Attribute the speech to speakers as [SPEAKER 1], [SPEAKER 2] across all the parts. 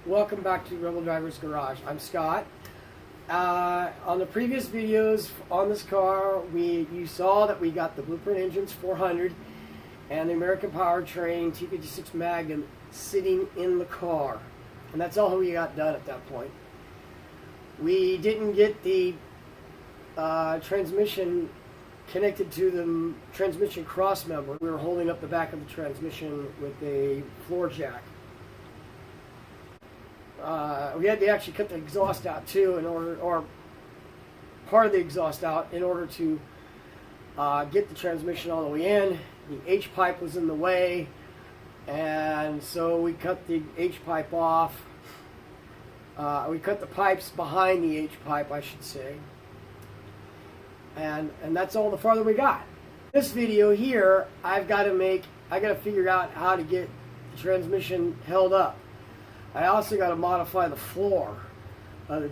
[SPEAKER 1] Welcome back to Rebel Driver's Garage. I'm Scott. On the previous videos on this car, you saw that we got the Blueprint Engines 400 and the American Powertrain T56 Magnum sitting in the car. And that's all we got done at that point. We didn't get the transmission connected to the transmission cross member. We were holding up the back of the transmission with a floor jack. We had to actually cut the exhaust out too, or part of the exhaust out, in order to get the transmission all the way in. The H pipe was in the way, and so we cut the H pipe off. We cut the pipes behind the H pipe, I should say, and that's all the farther we got. This video here, I got to figure out how to get the transmission held up. I also got to modify the floor of the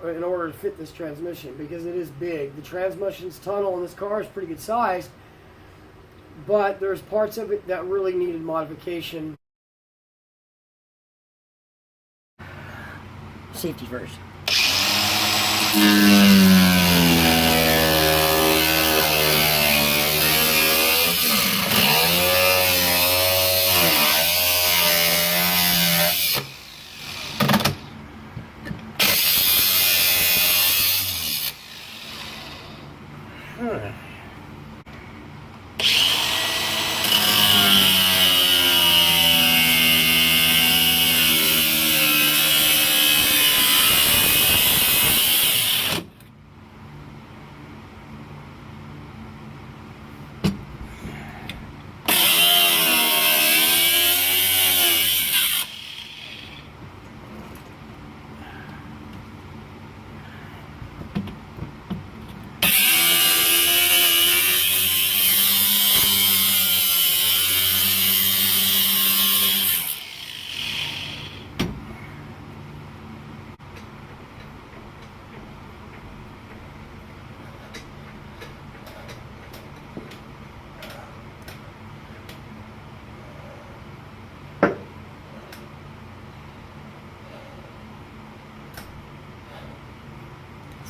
[SPEAKER 1] in order to fit this transmission, because it is big. The transmission's tunnel in this car is pretty good sized, but there's parts of it that really needed modification.
[SPEAKER 2] Safety first.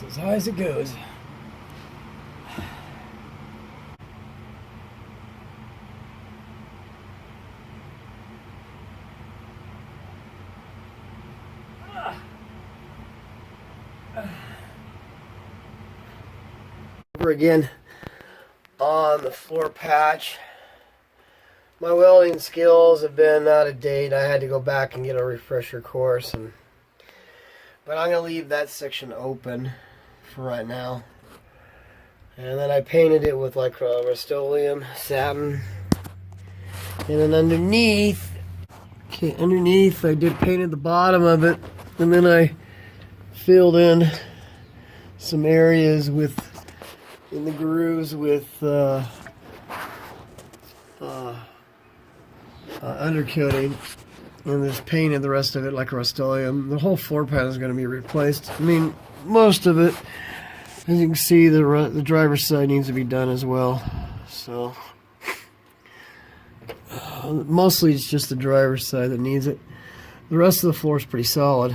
[SPEAKER 1] As high as it goes. Over again on the floor patch. My welding skills have been out of date. I had to go back and get a refresher course, but I'm going to leave that section open for right now. And then I painted it with like Rust-Oleum satin. And then underneath I painted the bottom of it, and then I filled in some areas in the grooves with undercoating, and just painted the rest of it like Rust-Oleum. The whole floor pan is going to be replaced. I mean, most of it. As you can see, the driver's side needs to be done as well. So mostly it's just the driver's side that needs it. The rest of the floor is pretty solid.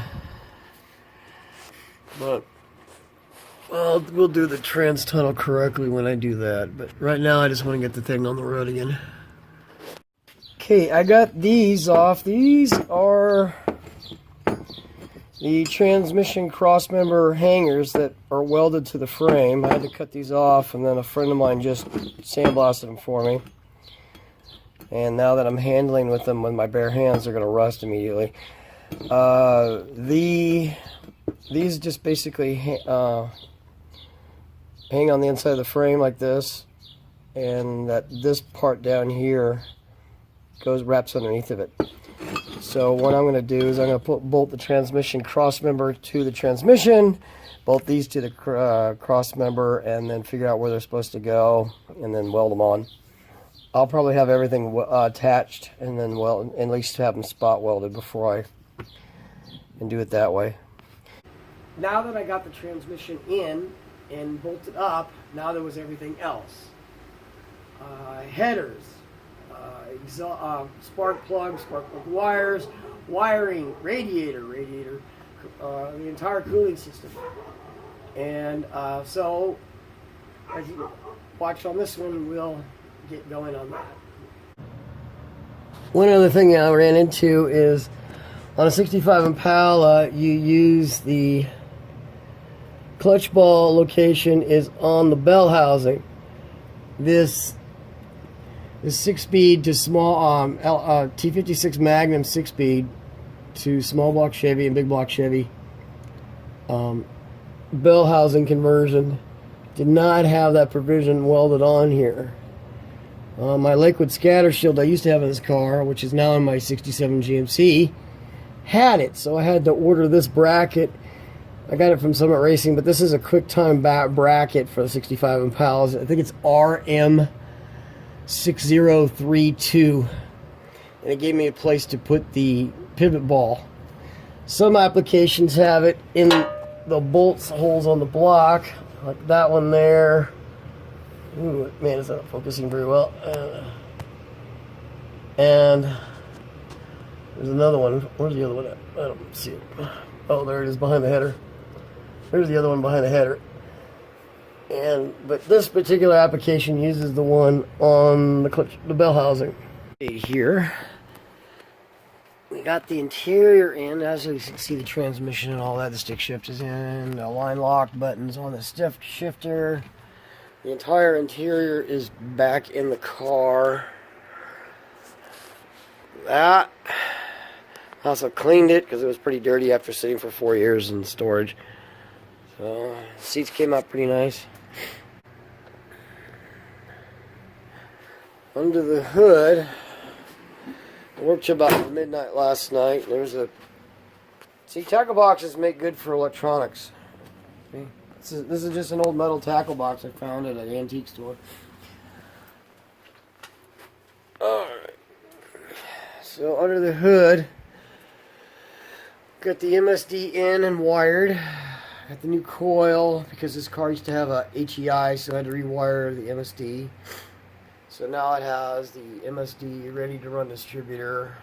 [SPEAKER 1] But we'll do the trans tunnel correctly when I do that. But right now I just want to get the thing on the road again. Okay, I got these off. These are the transmission crossmember hangers that are welded to the frame. I had to cut these off, and then a friend of mine just sandblasted them for me. And now that I'm handling with them with my bare hands, they're going to rust immediately. These just basically hang on the inside of the frame like this, and this part down here wraps underneath of it. So what I'm going to do is I'm going to bolt the transmission cross member to the transmission, bolt these to the cross member, and then figure out where they're supposed to go, and then weld them on. I'll probably have everything attached, and then at least have them spot welded before I do it that way. Now that I got the transmission in and bolted up, now there was everything else. Headers, spark plug wires, wiring, radiator, the entire cooling system. And so, as you watch on this one, we'll get going on that. One other thing I ran into is on a 65 Impala, you use the clutch ball location is on the bell housing. This 6-speed to small T56 Magnum 6-speed to small block Chevy and big block Chevy bell housing conversion did not have that provision welded on here. My Lakewood scatter shield I used to have in this car, which is now in my 67 GMC, had it, so I had to order this bracket. I got it from Summit Racing, but this is a QuickTime bracket for the 65 Impalas. I think it's RM6032, and it gave me a place to put the pivot ball. Some applications have it in the bolts holes on the block, like that one there. Ooh, man, it's not focusing very well. And there's another one. Where's the other one at? I don't see it. Oh, there it is behind the header. There's the other one behind the header. But this particular application uses the one on the bell housing. Here, we got the interior in. As you can see, the transmission and all that. The stick shift is in. The line lock buttons on the stick shifter. The entire interior is back in the car. That. I also cleaned it because it was pretty dirty after sitting for 4 years in storage. So, seats came out pretty nice. Under the hood, I worked till about midnight last night. Tackle boxes make good for electronics. See? This is just an old metal tackle box I found at an antique store. Alright. So under the hood, got the MSD in and wired. Got the new coil because this car used to have a HEI, so I had to rewire the MSD. So now it has the MSD ready to run distributor.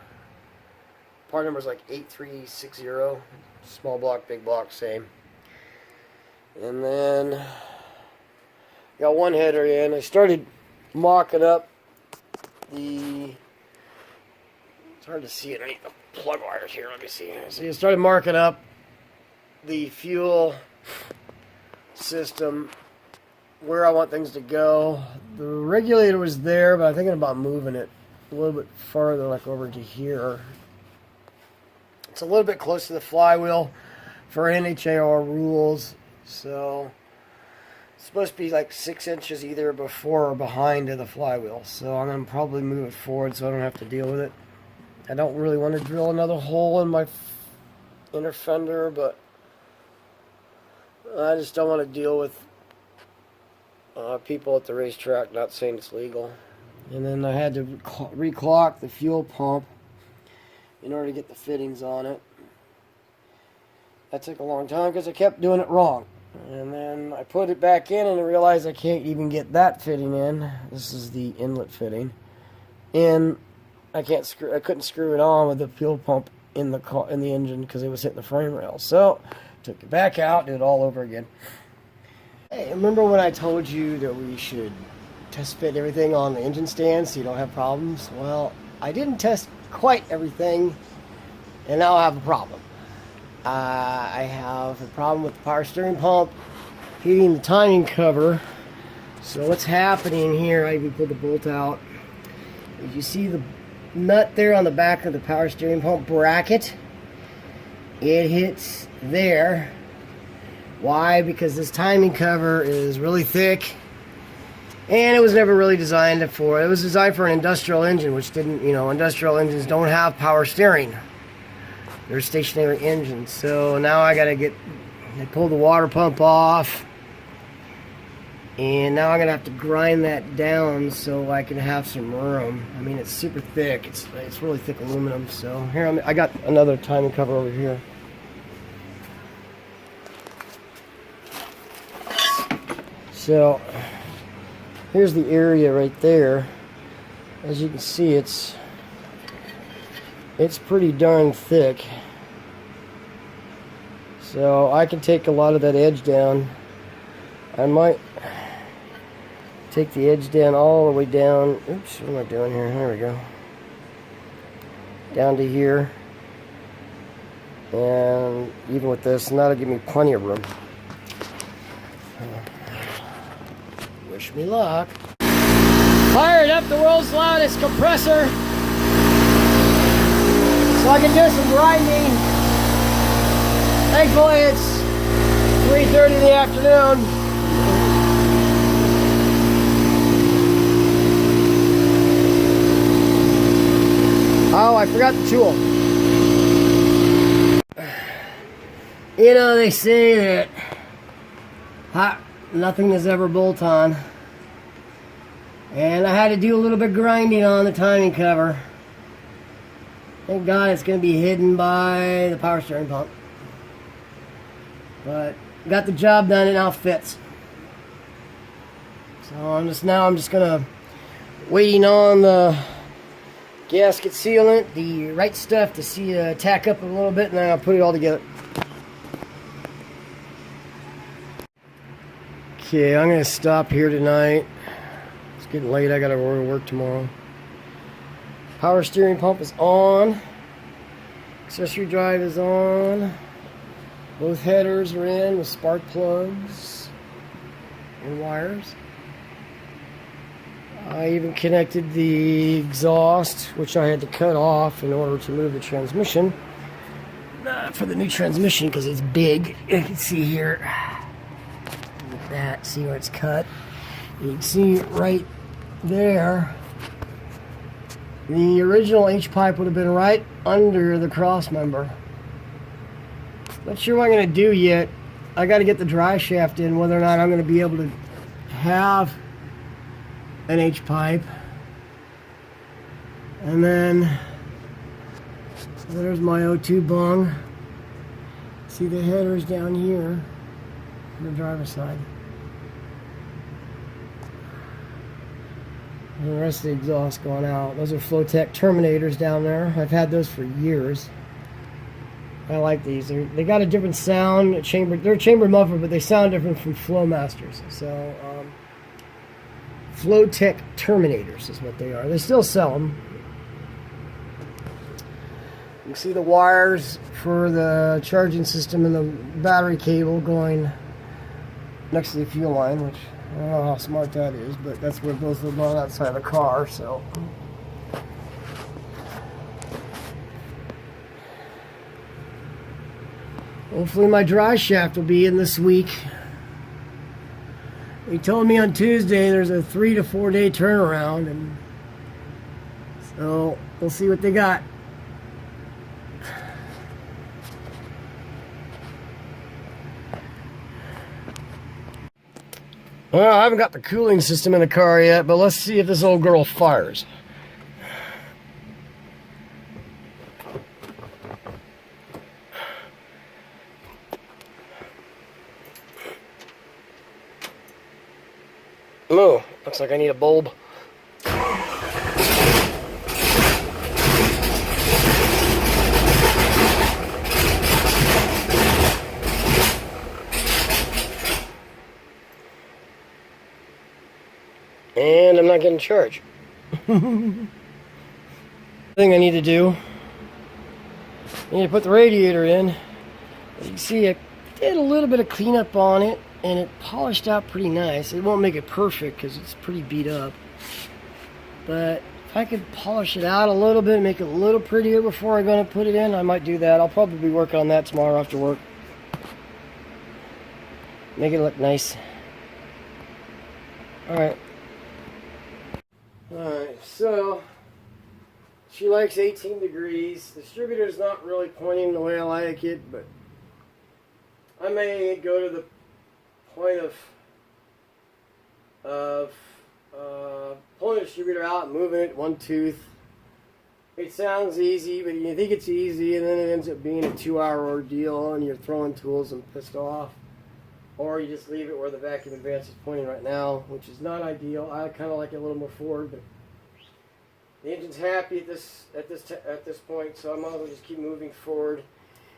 [SPEAKER 1] Part number is like 8360. Small block, big block, same. And then got one header in. I started mocking up the. It's hard to see it underneath the plug wires here. Let me see. So I started marking up the fuel system, where I want things to go. The regulator was there, but I'm thinking about moving it a little bit farther, like over to here. It's a little bit close to the flywheel for NHAR rules, so it's supposed to be like 6 inches either before or behind of the flywheel. So I'm going to probably move it forward so I don't have to deal with it. I don't really want to drill another hole in my inner fender, but I just don't want to deal with people at the racetrack not saying it's legal. And then I had to reclock the fuel pump in order to get the fittings on it. That took a long time because I kept doing it wrong. And then I put it back in and I realized I can't even get that fitting in. This is the inlet fitting. And I couldn't screw it on with the fuel pump in the engine because it was hitting the frame rail. So took it back out, did it all over again. Hey, remember when I told you that we should test fit everything on the engine stand so you don't have problems? Well, I didn't test quite everything, and now I have a problem. I have a problem with the power steering pump heating the timing cover. So what's happening here, I even pulled the bolt out. As you see the nut there on the back of the power steering pump bracket, it hits there. Why? Because this timing cover is really thick, and it was never really designed for. It was designed for an industrial engine, which didn't, industrial engines don't have power steering. They're stationary engines. So now I pulled the water pump off, and now I'm gonna have to grind that down so I can have some room. I mean, it's super thick. It's really thick aluminum. So here I got another timing cover over here. So here's the area right there. As you can see, it's it's pretty darn thick. So I can take a lot of that edge down. I might take the edge down all the way down. Oops, what am I doing here? There we go. Down to here. And even with this, and that'll give me plenty of room. Wish me luck. Fired up the world's loudest compressor so I can do some grinding. Thankfully it's 3:30 in the afternoon. Oh, I forgot the tool. You know, they say that nothing is ever bolt on. And I had to do a little bit of grinding on the timing cover. Thank God it's going to be hidden by the power steering pump. But got the job done, it now fits. So I'm just going to waiting on the gasket sealant, the right stuff to see tack up a little bit, and then I'll put it all together. Okay, I'm going to stop here tonight. It's getting late. I got to work tomorrow. Power steering pump is on. Accessory drive is on. Both headers are in with spark plugs and wires. I even connected the exhaust, which I had to cut off in order to move the transmission. For the new transmission, because it's big. You can see here. Look at that. See where it's cut? You can see right there. The original H-pipe would have been right under the cross member. Not sure what I'm going to do yet. I got to get the dry shaft in, whether or not I'm going to be able to have an H-pipe. And then there's my O2 bung. See the headers down here on the driver's side. And the rest of the exhaust going out. Those are Flowtech terminators down there. I've had those for years. I like these. They got a different sound. They're a chamber muffler, but they sound different from Flowmasters. So, Flowtech terminators is what they are. They still sell them. You can see the wires for the charging system and the battery cable going next to the fuel line, which I don't know how smart that is, but that's where both of them are outside the car, so. Hopefully my dry shaft will be in this week. He told me on Tuesday there's a 3 to 4 day turnaround, and so we'll see what they got. Well, I haven't got the cooling system in the car yet, but let's see if this old girl fires. Oh, looks like I need a bulb. And I'm not getting charged. Thing I need to do, I need to put the radiator in. As you can see, I did a little bit of cleanup on it, and it polished out pretty nice. It won't make it perfect because it's pretty beat up. But if I could polish it out a little bit, make it a little prettier before I'm going to put it in, I might do that. I'll probably work on that tomorrow after work. Make it look nice. Alright. Alright, so she likes 18 degrees. The distributor's not really pointing the way I like it, but I may go to the point of pulling the distributor out and moving it one tooth. It sounds easy, but you think it's easy, and then it ends up being a 2-hour ordeal, and you're throwing tools and pissed off. Or you just leave it where the vacuum advance is pointing right now, which is not ideal. I kind of like it a little more forward, but The engine's happy at this point, so I might as well just keep moving forward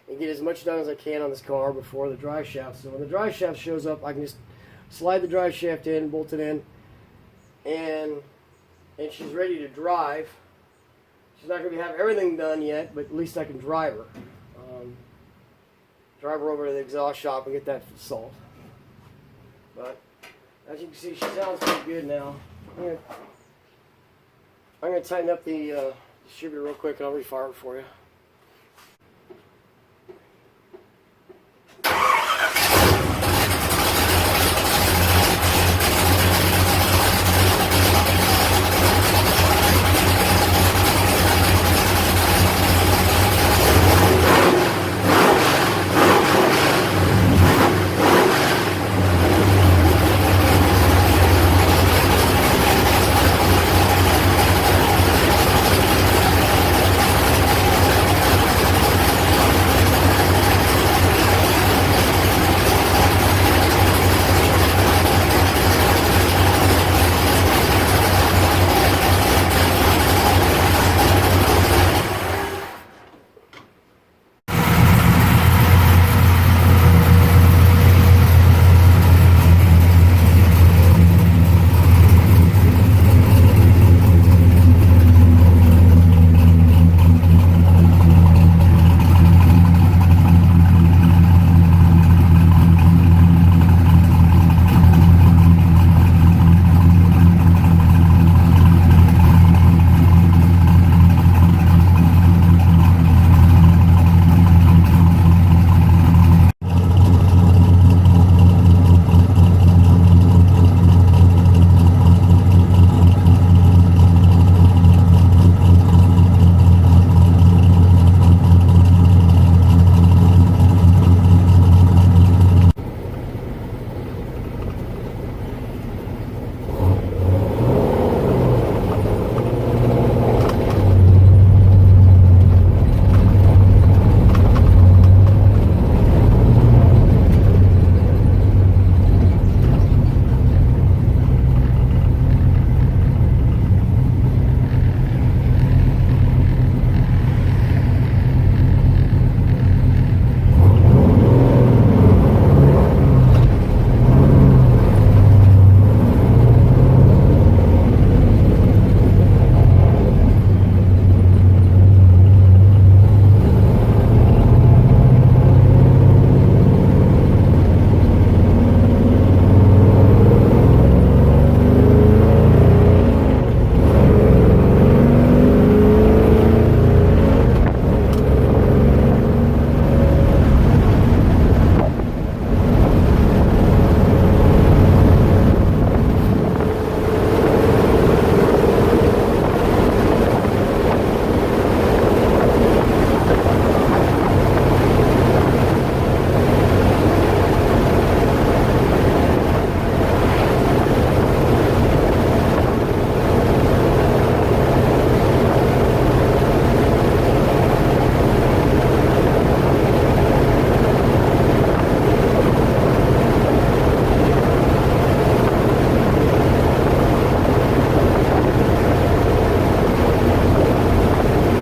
[SPEAKER 1] and get as much done as I can on this car before the drive shaft. So when the drive shaft shows up, I can just slide the drive shaft in, bolt it in, and she's ready to drive. She's not going to have everything done yet, but at least I can drive her. Drive her over to the exhaust shop and get that solved. But as you can see, she sounds pretty good now. I'm going to tighten up the distributor real quick and I'll refire it for you.